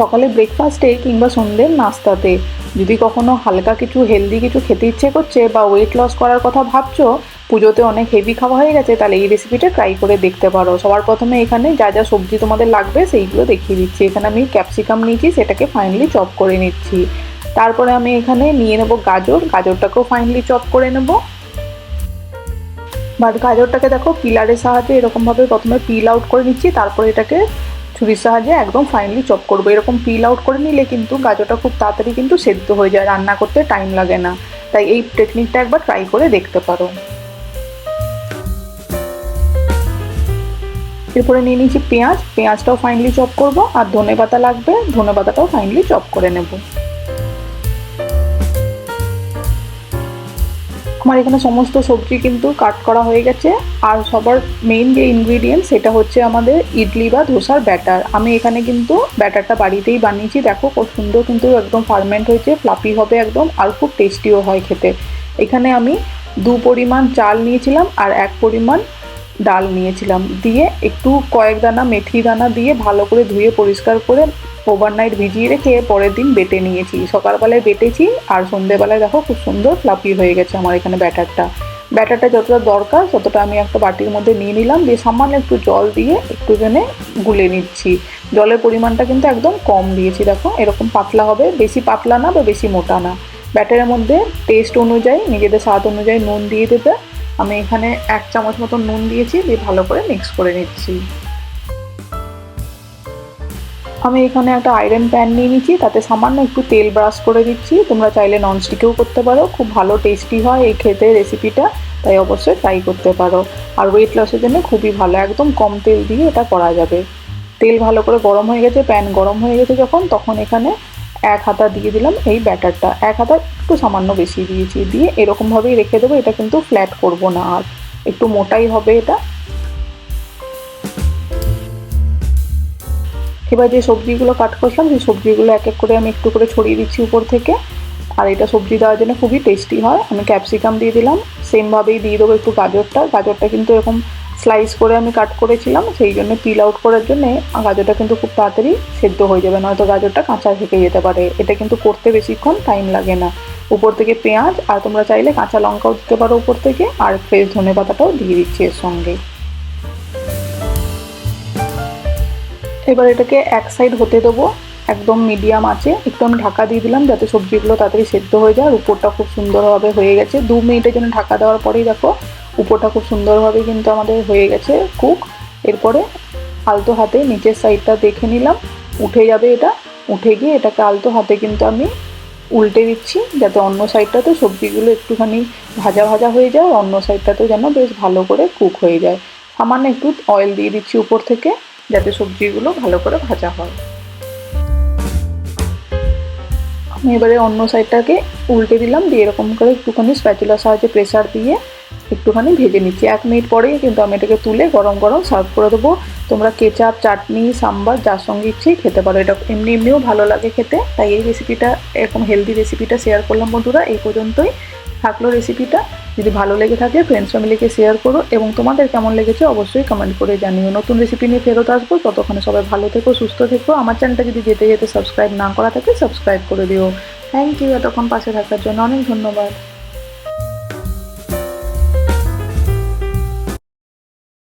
সকালে ব্রেকফাস্টে কিংবা সন্ধ্যের নাস্তাতে যদি কখনো হালকা কিছু হেলদি কিছু খেতে ইচ্ছে করছে বা ওয়েট লস করার কথা ভাবছো, পুজোতে অনেক হেভি খাওয়া হয়ে গেছে, তাহলে এই রেসিপিটা ট্রাই করে দেখতে পারো। সবার প্রথমে এখানে যা যা সবজি তোমাদের লাগবে সেইগুলো দেখিয়ে দিচ্ছি। এখানে আমি ক্যাপসিকাম নিয়েছি, সেটাকে ফাইনালি চপ করে নিচ্ছি। তারপরে আমি এখানে নিয়ে নেবো গাজরটাকেও ফাইনালি চপ করে নেবো। বাট গাজরটাকে দেখো পিলারের সাহায্যে এরকমভাবে প্রথমে পিল আউট করে নিচ্ছি, তারপরে এটাকে ছুরির সাহায্যে একদম ফাইনালি চপ করবো। এরকম পিল আউট করে নিলে কিন্তু গাজরটা খুব তাড়াতাড়ি কিন্তু সেদ্ধ হয়ে যায়, রান্না করতে টাইম লাগে না। তাই এই টেকনিকটা একবার ট্রাই করে দেখতে পারো। এরপরে নিয়ে নিচ্ছি পেঁয়াজটাও ফাইনালি চপ করব, আর ধনেপাতা লাগবে, ধনেপাতাটাও ফাইনালি চপ করে নেব। আমার এখানে সমস্ত সবজি কিন্তু কাট করা হয়ে গেছে। আর সবার মেইন যে ইনগ্রিডিয়েন্ট সেটা হচ্ছে আমাদের ইডলি বা ধোসার ব্যাটার। আমি এখানে কিন্তু ব্যাটারটা বাড়িতেই বানিয়েছি, দেখো খুব সুন্দর কিন্তু একদম ফার্মেন্ট হয়েছে, ফ্লাফি হবে একদম, আর খুব টেস্টিও হয় খেতে। এখানে আমি 2 পরিমাণ চাল নিয়েছিলাম আর 1 পরিমাণ ডাল নিয়েছিলাম, দিয়ে একটু কয়েক দানা মেথি দানা দিয়ে ভালো করে ধুয়ে পরিষ্কার করে ওভারনাইট ভিজিয়ে রেখে পরের দিন বেটে নিয়েছি। সকালবেলায় বেটেছি আর সন্ধ্যেবেলায় দেখো খুব সুন্দর ফ্লাফি হয়ে গেছে আমার এখানে ব্যাটারটা যতটা দরকার ততটা আমি একটা বাটির মধ্যে নিয়ে নিলাম, দিয়ে সামান্য একটু জল দিয়ে একটুখানি গুলে নিচ্ছি। জলের পরিমাণটা কিন্তু একদম কম দিয়েছি, দেখো এরকম পাতলা হবে, বেশি পাতলা না বা বেশি মোটা না। ব্যাটারের মধ্যে টেস্ট অনুযায়ী নিজেদের স্বাদ অনুযায়ী নুন দিয়ে দেবে। আমি এখানে 1 চামচ মতো নুন দিয়েছি, দিয়ে ভালো করে মিক্স করে নিচ্ছি। আমি এখানে একটা আয়রন প্যান নিয়ে নিচ্ছি, তাতে সামান্য একটু তেল ব্রাশ করে দিচ্ছি। তোমরা চাইলে ননস্টিকেও করতে পারো, খুব ভালো টেস্টি হয় এই খেতে রেসিপিটা, তাই অবশ্যই ট্রাই করতে পারো। আর ওয়েট লসের জন্য খুবই ভালো, একদম কম তেল দিয়ে এটা করা যাবে। তেল ভালো করে গরম হয়ে গেছে, প্যান গরম হয়ে গেছে যখন, তখন এখানে 1 হাতা দিয়ে দিলাম এই ব্যাটারটা, 1 হাতা একটু সামান্য বেশি দিয়েছি, দিয়ে এরকমভাবেই রেখে দেবো। এটা কিন্তু ফ্ল্যাট করব না, আর একটু মোটাই হবে এটা। এবার যে সবজিগুলো কাট করলাম সেই সবজিগুলো এক এক করে আমি একটু করে ছড়িয়ে দিচ্ছি উপর থেকে। আর এটা সবজি দেওয়ার জন্য খুবই টেস্টি হয়। আমি ক্যাপসিকাম দিয়ে দিলাম, সেমভাবেই দিয়ে দেবো একটু গাজরটা কিন্তু এরকম স্লাইস করে আমি কাট করেছিলাম, সেই জন্য পিল আউট করার জন্যে গাজরটা কিন্তু খুব তাড়াতাড়ি সেদ্ধ হয়ে যাবে, নয়তো গাজরটা কাঁচা থেকে যেতে পারে। এটা কিন্তু করতে বেশিক্ষণ টাইম লাগে না। উপর থেকে পেঁয়াজ, আর তোমরা চাইলে কাঁচা লঙ্কাও দিতে পারো উপর থেকে, আর ফ্রেশ ধনেপাতাটাও দিয়ে দিচ্ছি এর সঙ্গে। এবার এটাকে এক সাইড হতে দেবো একদম মিডিয়াম আছে, একটু আমি ঢাকা দিয়ে দিলাম যাতে সবজিগুলো তাড়াতাড়ি সেদ্ধ হয়ে যায়। আর উপরটা খুব সুন্দরভাবে হয়ে গেছে, 2 মিনিটের জন্য ঢাকা দেওয়ার পরেই দেখো উপরটা খুব সুন্দরভাবে কিন্তু আমাদের হয়ে গেছে কুক। এরপরে আলতো হাতে নিচের সাইডটা দেখে নিলাম, উঠে যাবে, এটা উঠে গিয়ে এটাকে আলতো হাতে কিন্তু আমি উল্টে দিচ্ছি, যাতে অন্য সাইডটাতে সবজিগুলো একটুখানি ভাজা ভাজা হয়ে যায়, অন্য সাইডটাতেও যেন বেশ ভালো করে কুক হয়ে যায়। সামান্য একটু অয়েল দিয়ে দিচ্ছি উপর থেকে, যাতে সবজিগুলো ভালো করে ভাজা হয়। আমি এবারে অন্য সাইডটাকে উল্টে দিলাম, দিয়ে এরকম করে একটুখানি স্প্যাচুলার সাহায্যে প্রেসার দিয়ে একটুখানি ভেজে নিচ্ছি। 1 মিনিট পরেই কিন্তু আমি এটাকে তুলে গরম গরম সার্ভ করে দেবো। তোমরা কেচাপ, চাটনি, সাম্বার যার সঙ্গে ইচ্ছেই খেতে পারো, এটা এমনিও ভালো লাগে খেতে। তাই এই রেসিপিটা, এরকম হেলদি রেসিপিটা শেয়ার করলাম বন্ধুরা। এই পর্যন্তই থাকলো রেসিপিটা। যদি ভালো লেগে থাকে ফ্রেন্ডস ফ্যামিলিকে শেয়ার করো, এবং তোমাদের কেমন লেগেছে অবশ্যই কমেন্ট করে জানিও। নতুন রেসিপি নিয়ে ফেরত আসবো, ততক্ষণে সবাই ভালো থেকো, সুস্থ থেকো। আমার চ্যানেলটা যদি যেতে যেতে সাবস্ক্রাইব না করা থাকে সাবস্ক্রাইব করে দিও। থ্যাংক ইউ এতক্ষণ পাশে থাকার জন্য, অনেক ধন্যবাদ।